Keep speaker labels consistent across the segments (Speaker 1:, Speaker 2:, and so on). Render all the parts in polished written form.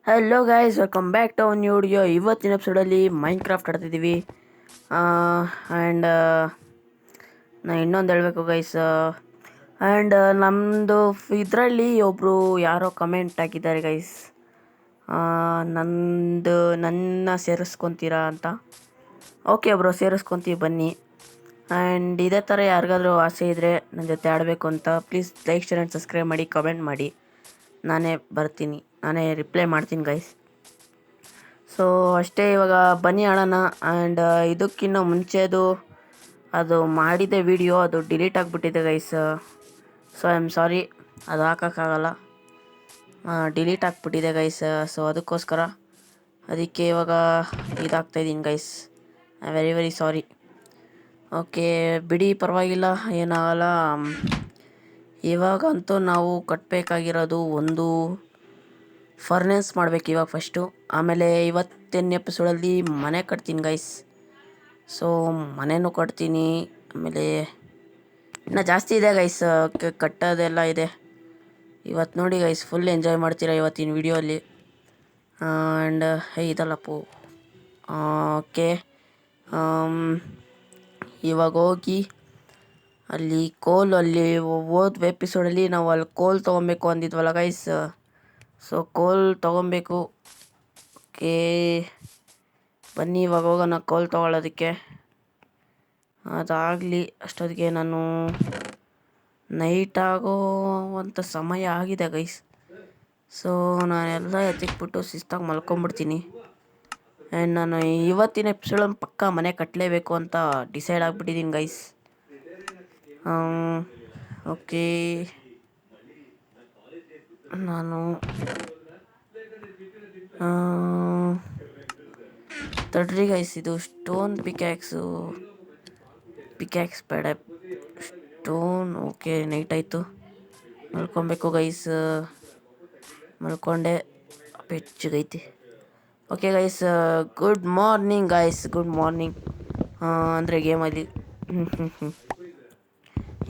Speaker 1: Hello guys, welcome back to new video. ಇವತ್ತಿನ ಎಪಿಸೋಡಲ್ಲಿ ಮೈನ್ಕ್ರಾಫ್ಟ್ ಆಡ್ತಿದ್ದೀವಿ. And ನಾ ಇನ್ನೊಂದು ಹೇಳಬೇಕು ಗೈಸ್. ಆ್ಯಂಡ್ ನಮ್ಮದು ಇದರಲ್ಲಿ ಒಬ್ಬರು ಯಾರೋ ಕಮೆಂಟ್ ಹಾಕಿದ್ದಾರೆ ಗೈಸ್, ನನ್ನ ಸೇರಿಸ್ಕೊತೀರಾ ಅಂತ. ಓಕೆ ಬ್ರೋ, ಸೇರಿಸ್ಕೊತೀವಿ ಬನ್ನಿ. ಆ್ಯಂಡ್ ಇದೇ ಥರ ಯಾರಿಗಾದ್ರೂ ಆಸೆ ಇದ್ದರೆ ನನ್ನ ಜೊತೆ ಆಡಬೇಕು ಅಂತ, please like, share and subscribe ಮಾಡಿ, ಕಮೆಂಟ್ ಮಾಡಿ. ನಾನೇ ಬರ್ತೀನಿ, ನಾನೇ ರಿಪ್ಲೈ ಮಾಡ್ತೀನಿ ಗೈಸ್. ಸೊ ಅಷ್ಟೇ, ಇವಾಗ ಬನ್ನಿ ಆಡೋಣ. ಆ್ಯಂಡ್ ಇದಕ್ಕಿಂತ ಮುಂಚೆದು ಅದು ಮಾಡಿದ ವಿಡಿಯೋ ಅದು ಡಿಲೀಟ್ ಆಗಿಬಿಟ್ಟಿದೆ guys. So I am sorry, ಅದು ಹಾಕೋಕ್ಕಾಗಲ್ಲ, ಡಿಲೀಟ್ ಆಗಿಬಿಟ್ಟಿದೆ ಗೈಸ್. ಸೊ ಅದಕ್ಕೆ ಇವಾಗ ಇದಾಗ್ತಾಯಿದ್ದೀನಿ guys. I very very sorry. Okay ಬಿಡಿ, ಪರವಾಗಿಲ್ಲ, ಏನಾಗಲ್ಲ. ಇವಾಗಂತೂ ನಾವು ಕಟ್ಟಬೇಕಾಗಿರೋದು ಒಂದು ಫರ್ನೆಸ್ ಮಾಡಬೇಕು ಇವಾಗ ಫಸ್ಟು. ಆಮೇಲೆ ಇವತ್ತಿನ ಎಪಿಸೋಡಲ್ಲಿ ಮನೆ ಕಟ್ತೀನಿ ಗೈಸ್. ಸೊ ಮನೆಯೂ ಕಟ್ತೀನಿ. ಆಮೇಲೆ ಇನ್ನೂ ಜಾಸ್ತಿ ಇದೆ ಗೈಸ್, ಕಟ್ಟೋದೆಲ್ಲ ಇದೆ. ಇವತ್ತು ನೋಡಿ ಗೈಸ್, ಫುಲ್ ಎಂಜಾಯ್ ಮಾಡ್ತೀರಾ ಇವತ್ತಿನ ವಿಡಿಯೋಲ್ಲಿ. ಆ್ಯಂಡ್ ಇದಲ್ಲಪ್ಪು. ಓಕೆ, ಇವಾಗ ಹೋಗಿ ಅಲ್ಲಿ ಹೋದ ಎಪಿಸೋಡಲ್ಲಿ ನಾವು ಅಲ್ಲಿ ಕೋಲ್ ತೊಗೊಬೇಕು ಅಂದಿದ್ವಲ್ಲ ಗೈಸ್. ಸೊ ಕೋಲ್ ತೊಗೊಬೇಕು. ಓಕೆ ಬನ್ನಿ, ಇವಾಗ ಹೋಗೋಣ ಕೋಲ್ ತೊಗೊಳ್ಳೋದಕ್ಕೆ. ಅದಾಗಲಿ ಅಷ್ಟೊತ್ತಿಗೆ ನಾನು ನೈಟ್ ಆಗೋವಂಥ ಸಮಯ ಆಗಿದೆ ಗೈಸ್. ಸೊ ನಾನೆಲ್ಲ ಎತ್ತಿಕ್ಬಿಟ್ಟು ಶಿಸ್ತಾಗಿ ಮಲ್ಕೊಂಬಿಡ್ತೀನಿ. ಆ್ಯಂಡ್ ನಾನು ಇವತ್ತಿನ ಎಪಿಸೋಡಲ್ಲಿ ಪಕ್ಕಾ ಮನೆ ಕಟ್ಟಲೇಬೇಕು ಅಂತ ಡಿಸೈಡ್ ಆಗಿಬಿಟ್ಟಿದ್ದೀನಿ ಗೈಸ್. ಓಕೆ, ನಾನು ತಡ್ರಿ ಗೈಸ್, ಇದು ಸ್ಟೋನ್ ಪಿಕ್ಯಾಕ್ಸ್ ಬೇಡ, ಸ್ಟೋನ್. ಓಕೆ, ನೈಟ್ ಆಯಿತು, ಮಲ್ಕೊಬೇಕು ಗೈಸ್. ಮಲ್ಕೊಂಡೆ, ಬೆಚ್ಚಗೈತಿ. Okay guys, good morning guys, good morning. ಅಂದರೆ ಗೇಮಲ್ಲಿ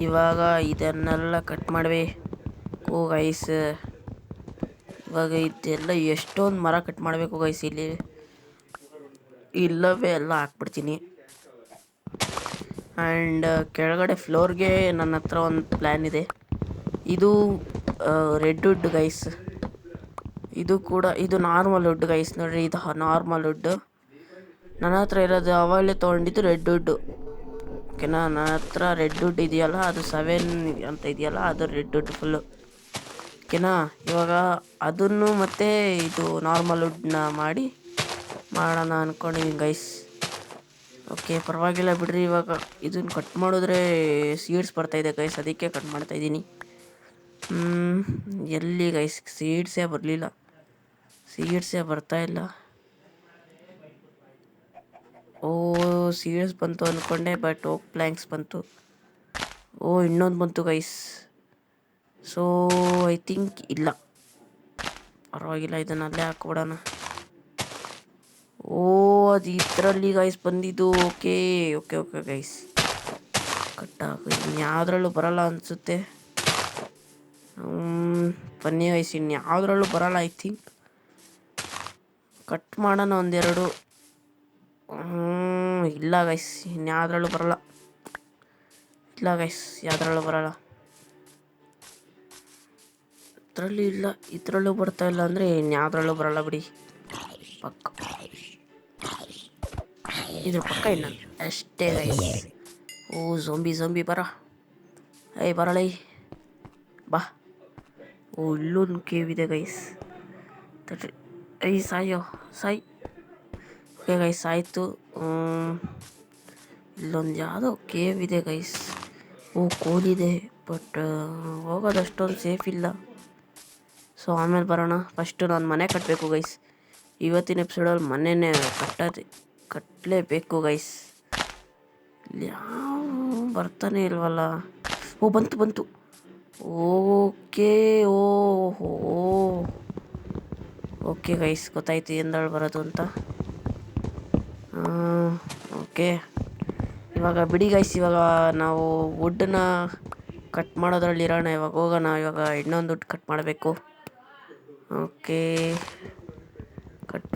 Speaker 1: ಇವಾಗ ಇದನ್ನೆಲ್ಲ ಕಟ್ ಮಾಡಬೇಕು ಗೈಸ್. ಇವಾಗ ಇದೆಲ್ಲ ಎಷ್ಟೊಂದು ಮರ ಕಟ್ ಮಾಡಬೇಕು ಗೈಸ್. ಇಲ್ಲವೇ ಎಲ್ಲ ಹಾಕ್ಬಿಡ್ತೀನಿ. ಆ್ಯಂಡ್ ಕೆಳಗಡೆ ಫ್ಲೋರ್ಗೆ ನನ್ನ ಹತ್ರ ಒಂದು ಪ್ಲ್ಯಾನ್ ಇದೆ. ಇದು ರೆಡ್ ವುಡ್ ಗೈಸ್. ಇದು ನಾರ್ಮಲ್ ವುಡ್ ಗೈಸ್. ನೋಡಿರಿ, ಇದು ನಾರ್ಮಲ್ ವುಡ್. ನನ್ನ ಹತ್ರ ಇರೋದು ಅವಳೇ ತೊಗೊಂಡಿದ್ದು ರೆಡ್ ವುಡ್ಡು. ಓಕೆನಾ, ನನ್ನ ಹತ್ರ ರೆಡ್ ವುಡ್ ಇದೆಯಲ್ಲ, ಅದು 7 ಅಂತ ಇದೆಯಲ್ಲ, ಅದು ರೆಡ್ ವುಡ್ ಫುಲ್ಲು. ಓಕೆನಾ, ಇವಾಗ ಅದನ್ನು ಮತ್ತು ಇದು ನಾರ್ಮಲ್ ವುಡ್ನ ಮಾಡೋಣ ಅಂದ್ಕೊಂಡಿದ್ದೀನಿ ಗೈಸ್. ಓಕೆ, ಪರವಾಗಿಲ್ಲ ಬಿಡ್ರಿ. ಇವಾಗ ಇದನ್ನು ಕಟ್ ಮಾಡಿದ್ರೆ ಸೀಡ್ಸ್ ಬರ್ತಾಯಿದೆ ಗೈಸ್, ಅದಕ್ಕೆ ಕಟ್ ಮಾಡ್ತಾಯಿದ್ದೀನಿ. ಎಲ್ಲಿ ಗೈಸ್, ಸೀಡ್ಸೇ ಬರ್ತಾಯಿಲ್ಲ. ಸೀಡ್ಸ್ ಬಂತು ಅಂದ್ಕೊಂಡೆ, ಬಟ್ ಓಕ್ ಪ್ಲ್ಯಾಂಕ್ಸ್ ಬಂತು. ಇನ್ನೊಂದು ಬಂತು ಗೈಸ್. ಸೊ ಐ ಥಿಂಕ್ ಇಲ್ಲ, ಪರವಾಗಿಲ್ಲ, ಇದನ್ನು ಅಲ್ಲೇ ಹಾಕ್ಬಿಡೋಣ. ಅದು ಇದರಲ್ಲಿ ಗೈಸ್ ಬಂದಿದ್ದು. ಓಕೆ ಓಕೆ ಓಕೆ ಗೈಸ್, ಕಟ್ಟಾಗ ಇನ್ಯಾವುದ್ರಲ್ಲೂ ಬರಲ್ಲ ಅನಿಸುತ್ತೆ. ಬನ್ನಿ ಗೈಸ್, ಇನ್ಯಾವುದ್ರಲ್ಲೂ ಬರಲ್ಲ ಐ ಥಿಂಕ್. ಕಟ್ ಮಾಡೋಣ ಒಂದೆರಡು. ಇಲ್ಲ ಗೈಸ್, ಇನ್ಯಾವುದ್ರಲ್ಲೂ ಬರಲ್ಲ. ಯಾವುದ್ರಲ್ಲೂ ಬರಲ್ಲ. ಇದರಲ್ಲಿ ಇಲ್ಲ, ಇದರಲ್ಲೂ ಬರ್ತಾಯಿಲ್ಲ ಅಂದರೆ ಇನ್ಯಾವುದ್ರಲ್ಲೂ ಬರಲ್ಲ ಬಿಡಿ. ಪಕ್ಕ ಇದ್ರ ಪಕ್ಕ ಇನ್ನೊಂದು ಅಷ್ಟೇ ಗೈಸ್. ಝೊಂಬಿ ಬರ, ಬರಲೈ ಬಾ. ಇಲ್ಲೊಂದು ಕೇವ್ ಇದೆ ಗೈಸ್. ಸಾಯಿ. ಓಕೆ ಗೈಸ್, ಆಯಿತು. ಇಲ್ಲೊಂದು ಯಾವುದೋ ಕೇವ್ ಇದೆ ಗೈಸ್. ಕೋಲಿದೆ, ಬಟ್ ಹೋಗೋದು ಅಷ್ಟೊಂದು ಸೇಫ್ ಇಲ್ಲ. ಸೊ ಆಮೇಲೆ ಬರೋಣ. ಫಸ್ಟು ನಾನು ಮನೆ ಕಟ್ಟಬೇಕು ಗೈಸ್. ಇವತ್ತಿನ ಎಪಿಸೋಡಲ್ಲಿ ಮನೆಯೇ ಕಟ್ಟಲೇಬೇಕು ಗೈಸ್. ಯಾವ ಬರ್ತಾನೆ ಇಲ್ವಲ್ಲ. ಬಂತು. ಓಕೆ, ಓಕೆ ಗೈಸ್, ಗೊತ್ತಾಯ್ತು ಎಂದಳು ಬರೋದು ಅಂತ. ಓಕೆ, ಇವಾಗ ಬಿಡಿ ಗೈಸ್. ಇವಾಗ ನಾವು ವುಡ್ಡನ್ನ ಕಟ್ ಮಾಡೋದ್ರಲ್ಲಿ ಇರೋಣ. ಇವಾಗ ಹೋಗೋಣ. ಇವಾಗ ಇನ್ನೊಂದು ವುಡ್ ಕಟ್ ಮಾಡಬೇಕು. ಓಕೆ,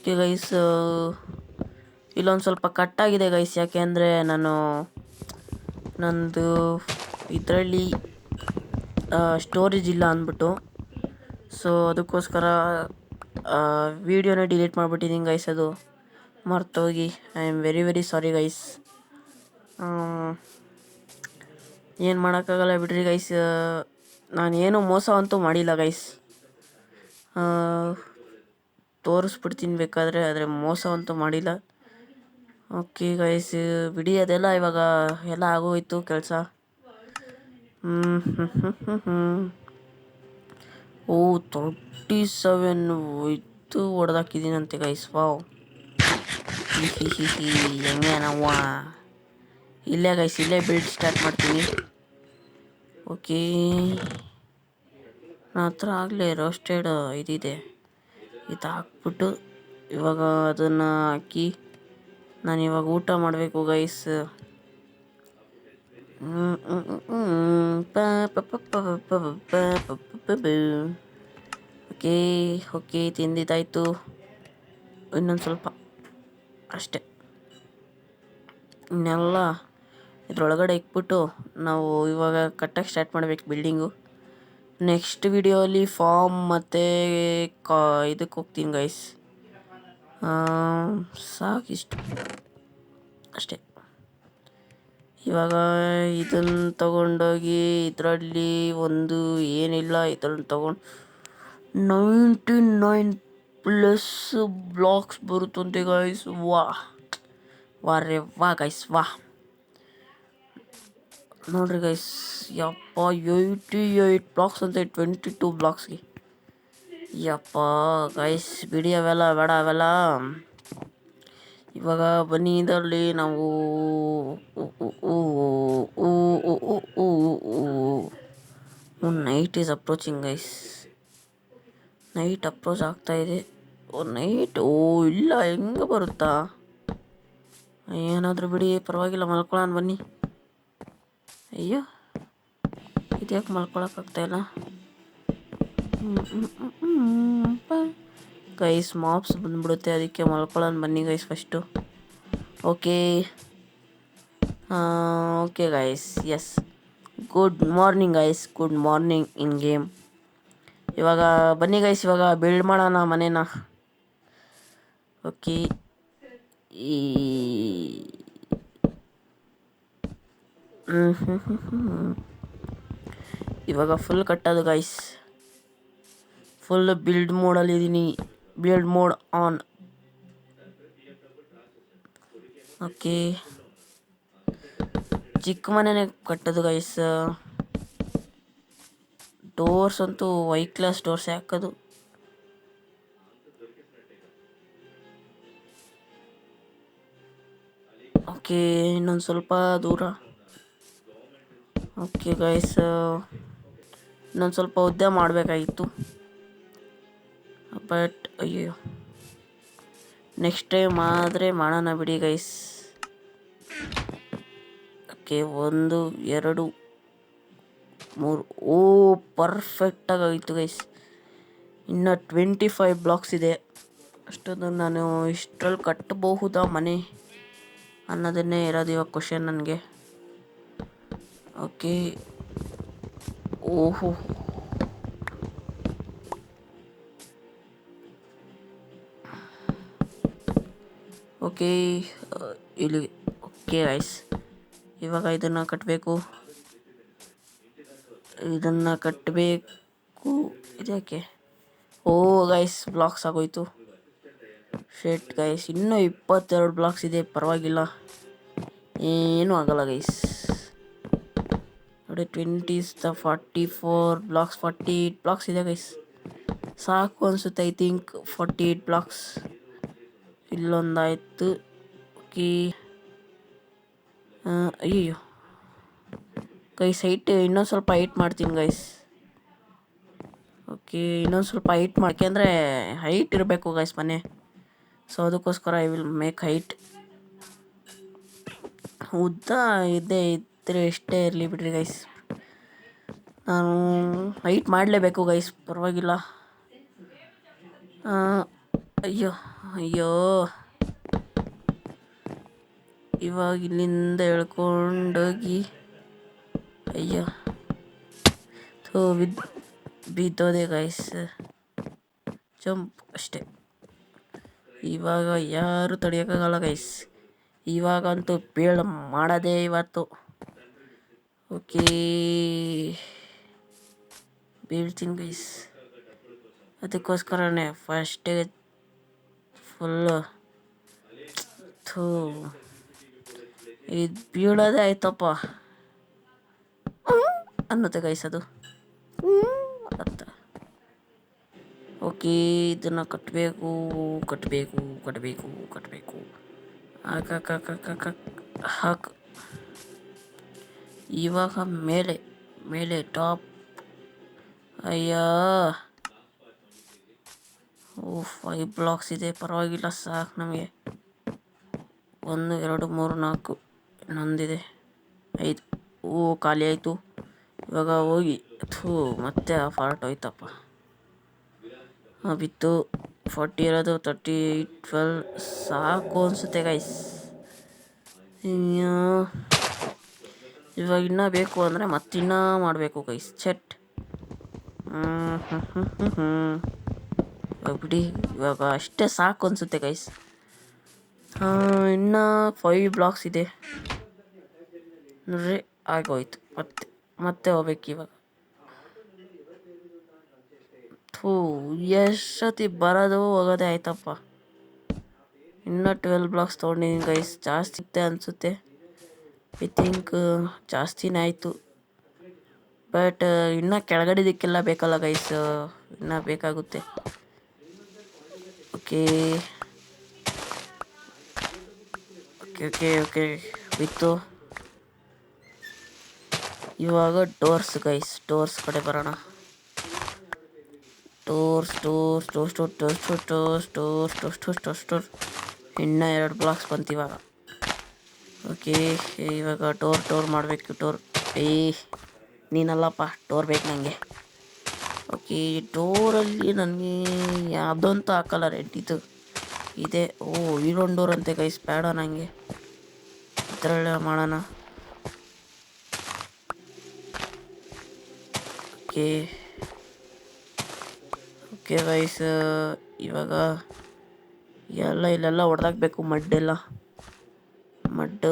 Speaker 1: ಓಕೆ ಗೈಸ್, ಇಲ್ಲೊಂದು ಸ್ವಲ್ಪ ಕಟ್ಟಾಗಿದೆ ಗೈಸ್, ಯಾಕೆಂದರೆ ನಾನು ನಂದು ಇದರಲ್ಲಿ ಸ್ಟೋರೇಜ್ ಇಲ್ಲ ಅಂದ್ಬಿಟ್ಟು. ಸೊ ಅದಕ್ಕೋಸ್ಕರ ವೀಡಿಯೋನ ಡಿಲೀಟ್ ಮಾಡಿಬಿಟ್ಟಿದ್ದೀನಿ ಗೈಸ್, ಅದು ಮರ್ತೋಗಿ. I am very very sorry guys. ಏನು ಮಾಡೋಕ್ಕಾಗಲ್ಲ ಬಿಡ್ರಿ ಗೈಸ್. ನಾನೇನು ಮೋಸ ಅಂತೂ ಮಾಡಿಲ್ಲ ಗೈಸ್. ತೋರಿಸ್ಬಿಡ್ತೀನಿ ಬೇಕಾದರೆ, ಆದರೆ ಮೋಸ ಅಂತೂ ಮಾಡಿಲ್ಲ. ಓಕೆ ಗೈಸ್, ಬಿಡಿ ಅದೆಲ್ಲ, ಇವಾಗ ಎಲ್ಲ ಆಗೋಯ್ತು ಕೆಲಸ. ಓ 37 ಇದು ಹೊಡೆದಾಕಿದ್ದೀನಂತೆ ಗೈಸ್. ವಾವ್, ಹೆಂಗೆ ನಾವು ಇಲ್ಲೇ ಗೈಸ್, ಇಲ್ಲೇ ಬಿಲ್ಡ್ ಸ್ಟಾರ್ಟ್ ಮಾಡ್ತೀನಿ. ಓಕೆ, ನನ್ನ ಹತ್ರ ಆಗಲೇ ರೋಸ್ಟೆಡ್ ಇದಿದೆ, ಇದು ಹಾಕ್ಬಿಟ್ಟು ಇವಾಗ ಅದನ್ನು ಹಾಕಿ ನಾನಿವಾಗ ಊಟ ಮಾಡಬೇಕು ಗೈಸ್. Okay okay, ತಿಂದಿದ್ದಾಯಿತು. ಇನ್ನೊಂದು ಸ್ವಲ್ಪ ಅಷ್ಟೆ. ಇನ್ನೆಲ್ಲ ಇದ್ರೊಳಗಡೆ ಇಕ್ಬಿಟ್ಟು ನಾವು ಇವಾಗ ಕಟ್ಟಕ್ಕೆ ಸ್ಟಾರ್ಟ್ ಮಾಡ್ಬೇಕು ಬಿಲ್ಡಿಂಗು. ನೆಕ್ಸ್ಟ್ ವಿಡಿಯೋಲಿ ಫಾರ್ಮ್ ಮತ್ತು ಇದಕ್ಕೆ ಹೋಗ್ತೀನಿ ಗೈಸ್. ಸಾಕಿಷ್ಟು ಅಷ್ಟೇ. ಇವಾಗ ಇದನ್ನು ತಗೊಂಡೋಗಿ ಇದರಲ್ಲಿ ಒಂದು ಏನಿಲ್ಲ, ಇದನ್ನು ತಗೊಂಡು 99+ ಬ್ಲಾಕ್ಸ್ ಬರುತ್ತಂತೆ ಗೈಸ್. ವಾ ರೇ ವಾ ಗೈಸ್, ವಾ ನೋಡ್ರಿ ಗೈಸ್. ಯಪ್ಪ, 88 ಬ್ಲಾಕ್ಸ್ ಅಂತೆ 22 ಬ್ಲಾಕ್ಸ್ಗೆ. ಯಪ್ಪ ಗೈಸ್, ಬಿಡಿ ಅವೆಲ್ಲ ಬೇಡ ಅವೆಲ್ಲ. ಇವಾಗ ಬನ್ನಿ, ಇದರಲ್ಲಿ ನಾವು night is approaching guys. Night approach ಆಗ್ತಾಯಿದೆ. ನೈಟ್ ಇಲ್ಲ, ಹೆಂಗೆ ಬರುತ್ತಾ? ಏನಾದರೂ ಬಿಡಿ, ಪರವಾಗಿಲ್ಲ, ಮಲ್ಕೊಳ್ಳೋಣ ಬನ್ನಿ. ಅಯ್ಯೋ, ಇದ್ಯಾಕೆ ಮಲ್ಕೊಳಕ್ಕಾಗ್ತಾಯಿಲ್ಲ ಗೈಸ್? ಮಾಪ್ಸ್ ಬಂದ್ಬಿಡುತ್ತೆ, ಅದಕ್ಕೆ ಮಲ್ಕೊಳ್ಳೋಣ ಬನ್ನಿ guys first. Okay okay guys, yes, good morning guys, good morning in game. ಇವಾಗ ಬನ್ನಿ ಗೈಸ್, ಇವಾಗ ಬಿಲ್ಡ್ ಮಾಡೋಣ ಮನೇನ. ಓಕೆ, ಇವಾಗ ಫುಲ್ ಕಟ್ಟೋದು ಗೈಸ್. ಫುಲ್ ಬಿಲ್ಡ್ ಮೋಡಲ್ಲಿದ್ದೀನಿ, ಬಿಲ್ಡ್ ಮೋಡ್ ಆನ್. ಓಕೆ, ಚಿಕ್ಕ ಮನೆನೇ ಕಟ್ಟೋದು ಗೈಸ್. ಡೋರ್ಸ್ ಅಂತೂ ವೈ ಕ್ಲಾಸ್ ಡೋರ್ಸೇ ಹಾಕೋದು. ಓಕೆ, ಇನ್ನೊಂದು ಸ್ವಲ್ಪ ದೂರ. ಓಕೆ ಗೈಸ್, ಇನ್ನೊಂದು ಸ್ವಲ್ಪ ಉದ್ದ ಮಾಡಬೇಕಾಗಿತ್ತು, ಬಟ್ ಅಯ್ಯೋ, ನೆಕ್ಸ್ಟ್ ಟೈಮ್ ಆದರೆ ಮಾಡೋಣ ಬಿಡಿ ಗೈಸ್. ಓಕೆ, 1 2 3. ಓ, ಪರ್ಫೆಕ್ಟಾಗಿ ಆಯಿತು ಗೈಸ್. ಇನ್ನು 25 ಬ್ಲಾಕ್ಸ್ ಇದೆ. ಅಷ್ಟೊಂದು ನಾನು ಇಷ್ಟರಲ್ಲಿ ಕಟ್ಟಬಹುದಾ ಮನೆ ಅನ್ನೋದನ್ನೇ ಇರೋದು ಇವಾಗ ಕ್ವಶನ್ ನನಗೆ. ಓಕೆ, ಓಹೋ, ಓಕೆ, ಇಲ್ಲಿ. ಓಕೆ ಗೈಸ್, ಇವಾಗ ಇದನ್ನು ಕಟ್ಟಬೇಕು. ಇದಕ್ಕೆ ಓ ಗೈಸ್, ಬ್ಲಾಕ್ಸ್ ಆಗೋಯ್ತು. ಶೆಟ್ ಗೈಸ್, ಇನ್ನೂ 22 ಬ್ಲಾಕ್ಸ್ ಇದೆ, ಪರವಾಗಿಲ್ಲ, ಏನೂ ಆಗಲ್ಲ ಗೈಸ್. ನೋಡಿ, 20 44 ಬ್ಲಾಕ್ಸ್, 48 ಬ್ಲಾಕ್ಸ್ ಇದೆ ಗೈಸ್. ಸಾಕು ಅನಿಸುತ್ತೆ, ಐ ಥಿಂಕ್ 48 ಬ್ಲಾಕ್ಸ್. ಇಲ್ಲೊಂದಾಯಿತು. ಓಕೆ, ಅಯ್ಯೋ ಗೈಸ್, ಇನ್ನೊಂದು ಸ್ವಲ್ಪ ಹೈಟ್ ಮಾಡ್ತೀನಿ ಗೈಸ್. ಓಕೆ, ಇನ್ನೊಂದು ಸ್ವಲ್ಪ ಹೈಟ್ ಯಾಕೆಂದರೆ ಹೈಟ್ ಇರಬೇಕು ಗೈಸ್ ಮನೆ. ಸೊ ಅದಕ್ಕೋಸ್ಕರ ಐ ವಿಲ್ ಮೇಕ್ ಹೈಟ್. ಉದ್ದ ಇದ್ದರೆ ಎಷ್ಟೇ ಇರಲಿ ಬಿಡ್ರಿ ಗೈಸ್, ನಾನು ಹೈಟ್ ಮಾಡಲೇಬೇಕು ಗೈಸ್, ಪರವಾಗಿಲ್ಲ. ಅಯ್ಯೋ, ಅಯ್ಯೋ, ಇವಾಗ ಇಲ್ಲಿಂದ ಎಳ್ಕೊಂಡೋಗಿ ಅಯ್ಯೋ ಥೂ ಬಿದ್ದೋದೆ ಗೈಸ್. ಜಂಪ್ ಅಷ್ಟೇ. ಇವಾಗ ಯಾರು ತಡೆಯೋಕ್ಕಾಗಲ್ಲ ಗೈಸ್. ಇವಾಗಂತೂ ಬೀಳ್ ಮಾಡೋದೇ ಇವತ್ತು. ಓಕೆ, ಬೀಳ್ತೀನಿ ಗೈಸ್. ಅದಕ್ಕೋಸ್ಕರನೇ ಫಸ್ಟೇ ಫುಲ್ಲು ಥೂ ಇದು ಬೀಳೋದೇ ಆಯ್ತಪ್ಪ ಅನ್ನತ್ತೆ ಗೈಸ್ ಅದು ಅಂತ. ಓಕೆ, ಇದನ್ನು ಕಟ್ಟಬೇಕು. ಹಾಕು. ಇವಾಗ ಮೇಲೆ ಟಾಪ್. ಅಯ್ಯ, 5 ಬ್ಲಾಕ್ಸ್ ಇದೆ, ಪರವಾಗಿಲ್ಲ, ಸಾಕು ನಮಗೆ. 1 2 3 4 ಇನ್ನೊಂದಿದೆ 5. ಖಾಲಿ ಆಯಿತು. ಇವಾಗ ಹೋಗಿ ಮತ್ತೆ ಆ ಫಾರ್ಟ್ ಹೋಯ್ತಪ್ಪ. ಬಿತ್ತು 40 ಇರೋದು 38 12 ಸಾಕು ಅನಿಸುತ್ತೆ ಗೈಸ್. ಇವಾಗ ಇನ್ನೂ ಬೇಕು ಅಂದರೆ ಮತ್ತಿನ್ನೂ ಮಾಡಬೇಕು ಗೈಸ್. ಚೆಟ್ ಬಿಡಿ, ಇವಾಗ ಅಷ್ಟೇ ಸಾಕು ಅನಿಸುತ್ತೆ ಗೈಸ್. ಇನ್ನೂ 5 ಬ್ಲಾಕ್ಸ್ ಇದೆ ನೋಡ್ರಿ, ಆಗೋಯ್ತು. ಮತ್ತೆ ಹೋಗ್ಬೇಕು ಇವಾಗ. ಎಷ್ಟೊತ್ತಿ ಬರೋದು ಹೋಗೋದೇ ಆಯ್ತಪ್ಪ. ಇನ್ನೂ 12 ಬ್ಲಾಕ್ಸ್ ತೊಗೊಂಡಿದ್ದೀನಿ ಗೈಸ್. ಜಾಸ್ತಿ ಇತ್ತೆ ಅನಿಸುತ್ತೆ. ಐ ಥಿಂಕ್ ಜಾಸ್ತಿನೇ ಆಯಿತು. ಬಟ್ ಇನ್ನೂ ಕೆಳಗಡೆದಕ್ಕೆಲ್ಲ ಬೇಕಲ್ಲ ಗೈಸ್, ಇನ್ನೂ ಬೇಕಾಗುತ್ತೆ. ಓಕೆ ಬಿತ್ತು. ಇವಾಗ ಡೋರ್ಸ್ ಗೈಸ್, ಡೋರ್ಸ್ ಕಡೆ ಬರೋಣ. ಡೋರ್ಸ್. ಇನ್ನೂ 2 ಬ್ಲಾಕ್ಸ್ ಬಂತು ಇವಾಗ. ಓಕೆ, ಇವಾಗ ಡೋರ್ ಮಾಡಬೇಕು. ನೀನಲ್ಲಪ್ಪ, ಡೋರ್ ಬೇಕು ನನಗೆ. ಓಕೆ, ಡೋರಲ್ಲಿ ನನಗೆ ಯಾವುದಂತೂ ಹಾಕಲ್ಲ, ರೆಡ್ ಇದೆ. ಇಲ್ಲೊಂದು ಡೋರ್ ಅಂತೆ ಗೈಸ್, ಬೇಡ ನನಗೆ. ಇದರಲ್ಲೇ ಮಾಡೋಣ. ಓಕೆ ಗೈಸ್, ಇವಾಗ ಇಲ್ಲೆಲ್ಲ ಹೊಡೆದಾಕ್ಬೇಕು. ಮಡ್ಡೆಲ್ಲ ಮಡ್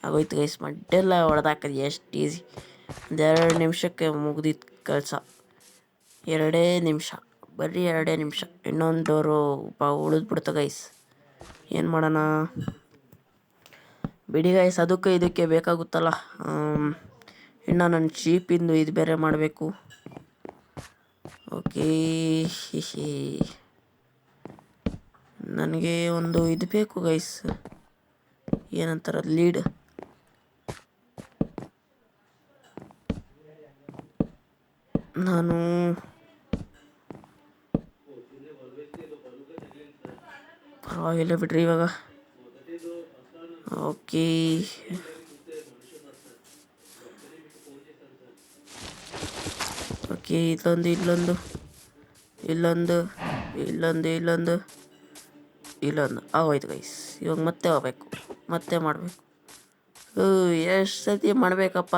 Speaker 1: ಆಗೋಯ್ತು ಗೈಸ್. ಮಡ್ಡೆಲ್ಲ ಹೊಡೆದಾಕೋದು ಎಷ್ಟು ಈಸಿ. 2 ನಿಮಿಷಕ್ಕೆ ಮುಗ್ದಿತ್ತು ಕೆಲಸ. 2 ನಿಮಿಷ, ಬರೀ 2 ನಿಮಿಷ. ಇನ್ನೊಂದು ಡೋರು ಉಳಿದ್ಬಿಡ್ತು ಗೈಸ್. ಏನು ಮಾಡೋಣ ಬಿಡಿ ಗೈಸ್, ಅದಕ್ಕೆ ಇದಕ್ಕೆ ಬೇಕಾಗುತ್ತಲ್ಲ. ಇನ್ನು ನನ್ನ ಚೀಪಿಂದು ಇದು ಬೇರೆ ಮಾಡಬೇಕು. ಓಕೆ, ನನಗೆ ಒಂದು ಇದು ಬೇಕು ಗೈಸ್, ಏನಂತಾರ, ಲೀಡ್. ನಾನು ಪರವಾಗಿಲ್ಲ ಬಿಡ್ರಿ ಇವಾಗ. ಓಕೆ, ಇಲ್ಲೊಂದು ಆಗೋಯ್ತು ಗೈಸ್. ಇವಾಗ ಮತ್ತೆ ಹೋಗ್ಬೇಕು, ಮತ್ತೆ ಮಾಡಬೇಕು. ಎಷ್ಟು ಸತಿ ಮಾಡಬೇಕಪ್ಪ,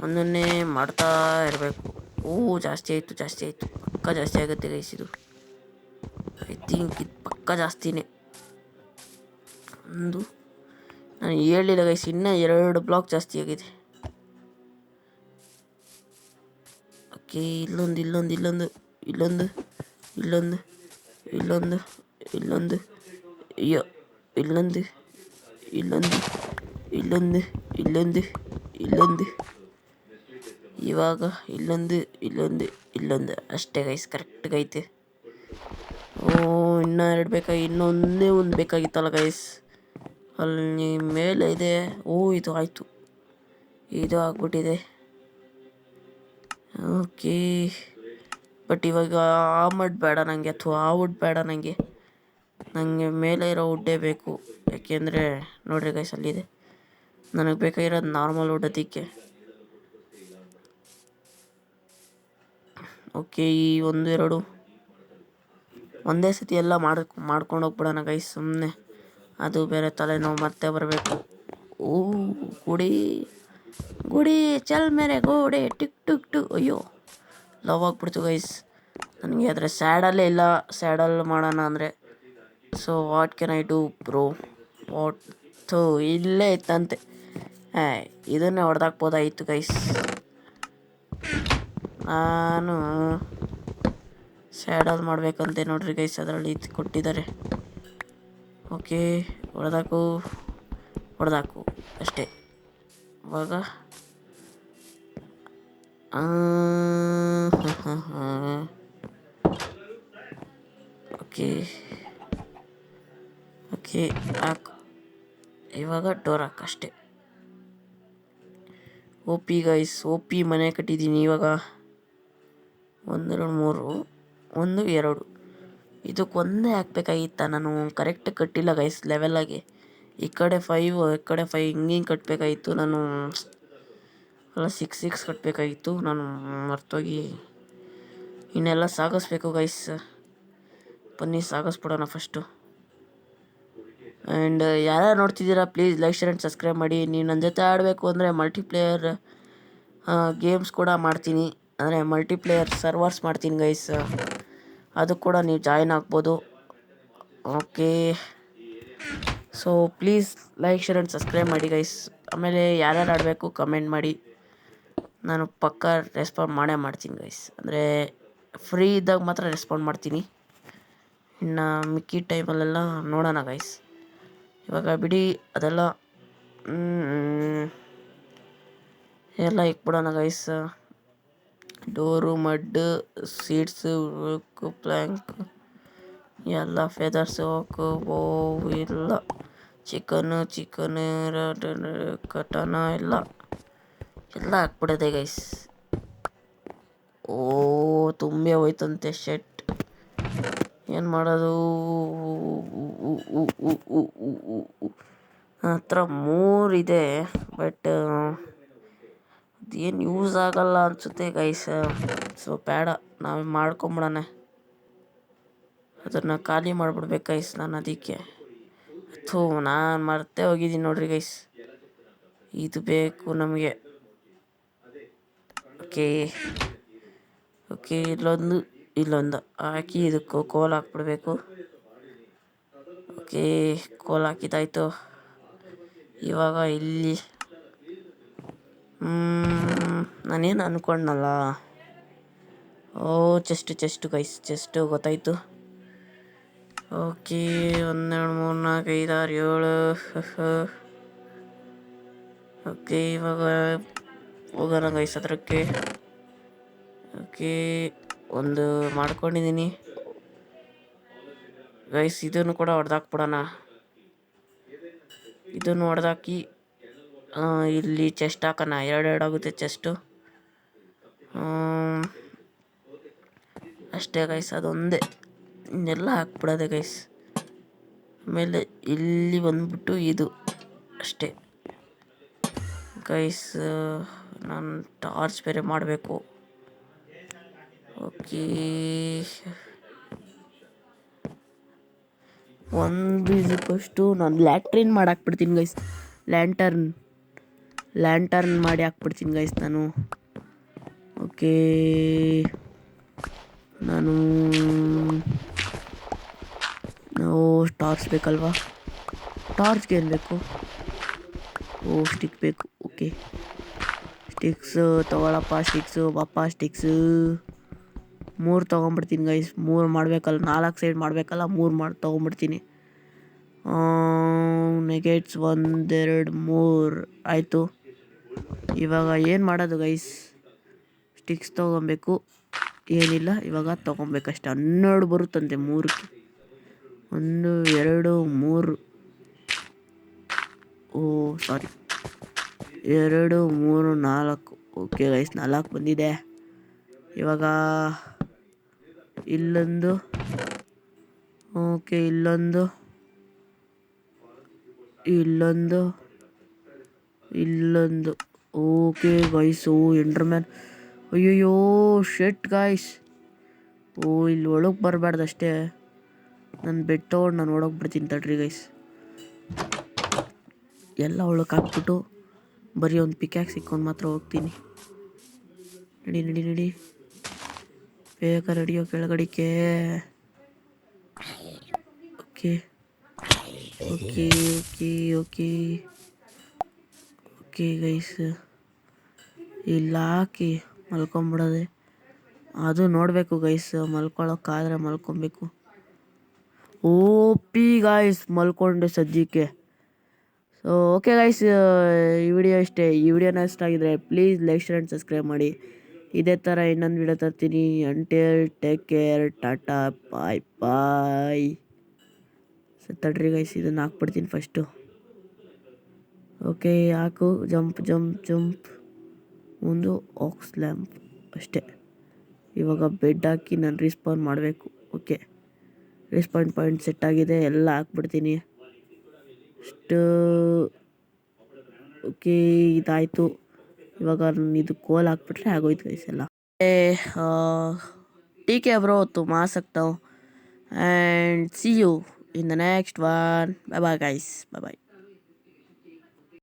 Speaker 1: ಒಂದನ್ನೇ ಮಾಡ್ತಾ ಇರಬೇಕು. ಜಾಸ್ತಿ ಆಯಿತು. ಪಕ್ಕ ಜಾಸ್ತಿ ಆಗುತ್ತೆ ಗೈಸ್ ಇದು. ಐ ಥಿಂಕ್ ಇದು ಪಕ್ಕ ಜಾಸ್ತಿನೇ. ನಾನು ಹೇಳಿಲ್ಲ ಗೈಸ್, ಇನ್ನೂ 2 ಬ್ಲಾಕ್ ಜಾಸ್ತಿ ಆಗಿದೆ. ಓಕೆ, ಇಲ್ಲೊಂದು ಅಯ್ಯೋ, ಇಲ್ಲೊಂದು ಇವಾಗ ಇಲ್ಲೊಂದು ಅಷ್ಟೇ ಗೈಸ್, ಕರೆಕ್ಟಾಗೈತೆ. ಇನ್ನೂ 2 ಬೇಕಾಗಿ, ಇನ್ನೊಂದೇ ಒಂದು ಬೇಕಾಗಿತ್ತಲ್ಲ ಗೈಸ್. ಅಲ್ಲಿ ಮೇಲೆ ಇದೆ. ಇದು ಆಯಿತು, ಇದು ಆಗ್ಬಿಟ್ಟಿದೆ. ಓಕೆ, ಬಟ್ ಇವಾಗ ಆ ಮಡ್ ಬೇಡ ನನಗೆ, ಅಥವಾ ಆ ವುಡ್ ಬೇಡ ನನಗೆ ಮೇಲೆ ಇರೋ ವುಡ್ಡೇ ಬೇಕು. ಯಾಕೆಂದರೆ ನೋಡ್ರಿ ಗೈಸ್, ಅಲ್ಲಿದೆ. ನನಗೆ ಬೇಕಾಗಿರೋದು ನಾರ್ಮಲ್ ವುಡ್. ಅದಕ್ಕೆ ಓಕೆ, ಈ 1 2 ಒಂದೇ ಸತಿ ಎಲ್ಲ ಮಾಡ್ಕೊಂಡು ಹೋಗ್ಬಿಡೋಣ ಗೈಸ್. ಸುಮ್ಮನೆ ಅದು ಬೇರೆ ತಲೆನೋವು ಮತ್ತೆ ಬರಬೇಕು. ಓ ಗುಡಿ ಗುಡಿ ಚಲ್ ಮೇರೆ ಗೋಡೆ ಟಿಕ್ ಟುಕ್ ಟು. ಅಯ್ಯೋ ಲವ್ ಆಗ್ಬಿಡ್ತು ಗೈಸ್ ನನಗೆ. ಆದರೆ ಸ್ಯಾಡಲ್ಲೇ ಇಲ್ಲ, ಸ್ಯಾಡಲ್ಲಿ ಮಾಡೋಣ ಅಂದರೆ. So what can I do bro? What ಇಲ್ಲೇ ಇತ್ತಂತೆ. ಇದನ್ನೇ ಹೊಡೆದಾಕ್ಬೋದಾಯಿತು ಗೈಸ್. ನಾನು ಸ್ಯಾಡಲ್ ಮಾಡಬೇಕಂತೆ ನೋಡ್ರಿ ಗೈಸ್, ಅದರಲ್ಲಿ ಇದು ಕೊಟ್ಟಿದ್ದಾರೆ. ಓಕೆ, ಹೊಡೆದಾಕು ಅಷ್ಟೇ. ಇವಾಗ ಓಕೆ ಓಕೆ ಹಾಕು. ಇವಾಗ ಡೋರ್ ಹಾಕು ಅಷ್ಟೇ. O P guys, O P ಮನೆ ಕಟ್ಟಿದ್ದೀನಿ ಇವಾಗ. 1 2 3 1 2 ಇದಕ್ಕೊಂದೇ ಹಾಕ್ಬೇಕಾಗಿತ್ತ. ನಾನು ಕರೆಕ್ಟ್ ಕಟ್ಟಿಲ್ಲ ಗೈಸ್ ಲೆವೆಲಾಗಿ. ಈ ಕಡೆ 5 ಈ ಕಡೆ 5 ಹಿಂಗೆ ಕಟ್ಟಬೇಕಾಗಿತ್ತು. ನಾನು ಅಲ್ಲ 6 6 ಕಟ್ಟಬೇಕಾಗಿತ್ತು. ನಾನು ಮರ್ತೋಗಿ ಇನ್ನೆಲ್ಲ ಸಾಗಿಸ್ಬೇಕು ಗೈಸ್. ಬನ್ನಿ ಸಾಗಿಸ್ಬಿಡೋಣ ಫಸ್ಟು. ಆ್ಯಂಡ್ ಯಾರ್ಯಾರು ನೋಡ್ತಿದ್ದೀರಾ please like share and subscribe ಮಾಡಿ. ನೀವು ನನ್ನ ಜೊತೆ ಆಡಬೇಕು ಅಂದರೆ ಮಲ್ಟಿಪ್ಲೇಯರ್ ಗೇಮ್ಸ್ ಕೂಡ ಮಾಡ್ತೀನಿ, ಅಂದರೆ ಮಲ್ಟಿಪ್ಲೇಯರ್ ಸರ್ವರ್ಸ್ ಮಾಡ್ತೀನಿ ಗೈಸ್. ಅದು ಕೂಡ ನೀವು ಜಾಯಿನ್ ಆಗ್ಬೋದು. Okay, so please like share and subscribe ಮಾಡಿ ಗೈಸ್. ಆಮೇಲೆ ಯಾರ್ಯಾರು ಆಡಬೇಕು ಕಮೆಂಟ್ ಮಾಡಿ, ನಾನು ಪಕ್ಕಾ ರೆಸ್ಪಾಂಡ್ ಮಾಡ್ತೀನಿ ಗೈಸ್. ಅಂದರೆ ಫ್ರೀ ಇದ್ದಾಗ ಮಾತ್ರ ರೆಸ್ಪಾಂಡ್ ಮಾಡ್ತೀನಿ, ಇನ್ನು ಮಿಕ್ಕಿ ಟೈಮಲ್ಲೆಲ್ಲ ನೋಡೋಣ ಗೈಸ್. ಇವಾಗ ಬಿಡಿ ಅದೆಲ್ಲ ಎಲ್ಲ ಇಕ್ಬಿಡೋಣ guys. Door, mud, seats, plank ಎಲ್ಲ ಫೆದರ್ಸು ಹಾಕು. ಇಲ್ಲ ಚಿಕನ್ ಕಟನ ಎಲ್ಲ ಹಾಕ್ಬಿಡೋದೆ ಗೈಸ್. ಓ ತುಂಬೆ ಹೋಯ್ತಂತೆ ಶೆಟ್. ಏನು ಮಾಡೋದು? ಹತ್ರ 3 ಇದೆ, ಬಟ್ ಅದೇನು ಯೂಸ್ ಆಗಲ್ಲ ಅನಿಸುತ್ತೆ ಗೈಸ್. ಸೊ ಬೇಡ, ನಾವು ಮಾಡ್ಕೊಂಬಿಡೋಣ. ಅದನ್ನು ಖಾಲಿ ಮಾಡಿಬಿಡ್ಬೇಕು ಗೈಸ್ ನಾನು. ಅದಕ್ಕೆ ನಾನು ಮರ್ತೇ ಹೋಗಿದ್ದೀನಿ ನೋಡ್ರಿ ಗೈಸ್. ಇದು ಬೇಕು ನಮಗೆ. ಓಕೆ ಓಕೆ, ಇಲ್ಲೊಂದು ಹಾಕಿ ಇದಕ್ಕೆ ಕೋಲ್ ಹಾಕ್ಬಿಡ್ಬೇಕು. ಓಕೆ, ಕೋಲ್ ಹಾಕಿದ್ದಾಯ್ತು. ಇವಾಗ ಇಲ್ಲಿ ನಾನೇನು ಅಂದ್ಕೊಂಡನಲ್ಲ. ಓ ಚೆಸ್ಟು ಗೈಸ್, ಚೆಸ್ಟು ಗೊತ್ತಾಯಿತು. ಓಕೆ 1 2 3 4 5 6 7. ಓಕೆ, ಇವಾಗ ಹೋಗೋಣ ಗೈಸ್ ಅದಕ್ಕೆ. ಓಕೆ, ಒಂದು ಮಾಡ್ಕೊಂಡಿದ್ದೀನಿ ಗೈಸ್. ಇದನ್ನು ಕೂಡ ಹೊಡೆದಾಕ್ಬಿಡೋಣ. ಇದನ್ನು ಹೊಡೆದಾಕಿ ಇಲ್ಲಿ ಚೆಸ್ಟ್ ಹಾಕೋಣ. 2 2 ಆಗುತ್ತೆ ಚೆಸ್ಟು. ಅಷ್ಟೇ ಗೈಸ್, ಅದೊಂದೇ. ಇನ್ನೆಲ್ಲ ಹಾಕ್ಬಿಡೋದೆ ಗೈಸ್. ಆಮೇಲೆ ಇಲ್ಲಿ ಬಂದ್ಬಿಟ್ಟು ಇದು ಅಷ್ಟೇ ಗೈಸ್. ನಾನು ಟಾರ್ಚ್ ಬೇರೆ ಮಾಡಬೇಕು. ಓಕೆ, ಒಂದು ಇದಕ್ಕಷ್ಟು ನಾನು ಲ್ಯಾಟ್ರಿನ್ ಮಾಡಿ ಹಾಕ್ಬಿಡ್ತೀನಿ ಗೈಸ್. ಲ್ಯಾಂಟರ್ನ್ ಮಾಡಿ ಹಾಕ್ಬಿಡ್ತೀನಿ ಗೈಸ್ ನಾನು. ಓಕೆ, ನಾನು ಟಾರ್ಚ್ ಬೇಕಲ್ವಾ? ಟಾರ್ಚ್ಗೆ ಏನು ಬೇಕು? ಸ್ಟಿಕ್ ಬೇಕು. ಓಕೆ, ಸ್ಟಿಕ್ಸ್ ತೊಗೊಳಪ್ಪ. ಸ್ಟಿಕ್ಸು 3 ತೊಗೊಂಬಿಡ್ತೀನಿ ಗೈಸ್. 3 ಮಾಡಬೇಕಲ್ಲ, 4 ಸೈಡ್ ಮಾಡಬೇಕಲ್ಲ, 3 ತೊಗೊಂಬಿಡ್ತೀನಿ. ನೆಗೆಟ್ಸ್ 1 2 3 ಆಯಿತು. ಇವಾಗ ಏನು ಮಾಡೋದು ಗೈಸ್? ಸ್ಟಿಕ್ಸ್ ತೊಗೊಬೇಕು. ಏನಿಲ್ಲ, ಇವಾಗ ತೊಗೊಬೇಕಷ್ಟೆ. 12 ಬರುತ್ತಂತೆ 3ಕ್ಕೆ. 1 2 3. ಸಾರಿ, 2 3 4. ಓಕೆ ಗೈಸ್, 4 ಬಂದಿದೆ. ಇವಾಗ ಇಲ್ಲೊಂದು. ಓಕೆ, ಇಲ್ಲೊಂದು. Okay guys, Enderman. ಅಯ್ಯಯ್ಯೋ ಶೆಟ್ ಗಾಯ್ಸ್. ಓ ಇಲ್ಲಿ ಒಳಗೆ ಬರಬಾರ್ದು ಅಷ್ಟೇ. ನನ್ನ ಬೆಡ್ ತೊಗೊಂಡು ನಾನು ಒಳಗೆ ಬಿಡ್ತೀನಿ ತಡ್ರಿ ಗೈಸ್. ಎಲ್ಲ ಒಳಗೆ ಹಾಕ್ಬಿಟ್ಟು ಬರೀ ಒಂದು ಪಿಕ್ಯಾಕ್ಸ್ ಇಕ್ಕೊಂಡು ಮಾತ್ರ ಹೋಗ್ತೀನಿ. ನಡಿ ನಡಿ ನಡಿ ಬೇಗ ರೆಡಿಯೋ ಕೆಳಗಡಿಕೆ. Okay okay okay okay okay guys, ಇಲ್ಲ ಹಾಕಿ ಮಲ್ಕೊಂಬಿಡೋದೆ. ಅದು ನೋಡಬೇಕು ಗೈಸ್, ಮಲ್ಕೊಳ್ಳೋಕ್ಕಾದ್ರೆ ಮಲ್ಕೊಬೇಕು. ಓಪಿ ಗಾಯ್ಸ್ ಮಲ್ಕೊಂಡೆ ಸದ್ಯಕ್ಕೆ. ಸೊ ಓಕೆ ಗೈಸ್, ಈ ವಿಡಿಯೋ ಇಷ್ಟೇ. ಈ ವಿಡಿಯೋನ ಇಷ್ಟ ಆಗಿದ್ರೆ please like share and subscribe ಮಾಡಿ. ಇದೇ ಥರ ಇನ್ನೊಂದು ವಿಡಿಯೋ ತರ್ತೀನಿ. ಅಂಟಿಲ್ ಟೇಕ್ ಕೇರ್, ಟಾಟಾ ಬಾಯ್ ಬಾಯ್. ತಡ್ರಿ ಗೈಸ್, ಇದನ್ನು ಹಾಕ್ಬಿಡ್ತೀನಿ ಫಸ್ಟು. ಓಕೆ ಹಾಕು. Jump jump jump. ಒಂದು ಆಕ್ಸ್ ಲ್ಯಾಂಪ್ ಅಷ್ಟೇ. ಇವಾಗ ಬೆಡ್ ಹಾಕಿ ನಾನು ರಿಸ್ಪಾನ್ ಮಾಡಬೇಕು. ಓಕೆ ರಿಸ್ಪಾನ್ ಪಾಯಿಂಟ್ ಸೆಟ್ ಆಗಿದೆ, ಎಲ್ಲ ಹಾಕ್ಬಿಡ್ತೀನಿ ಅಷ್ಟು. ಓಕೆ ಇದಾಯಿತು. ಇವಾಗ ಇದು ಕೋಲ್ ಹಾಕ್ಬಿಟ್ರೆ ಆಗೋಯ್ತು ಗೈಸ್ ಎಲ್ಲ. ಟೀಕೆ ಬ್ರೋ ತು ಮಾ ಸಕ್ತಾ ಹೂಂ. And see you in the next one. Bye bye guys, bye bye.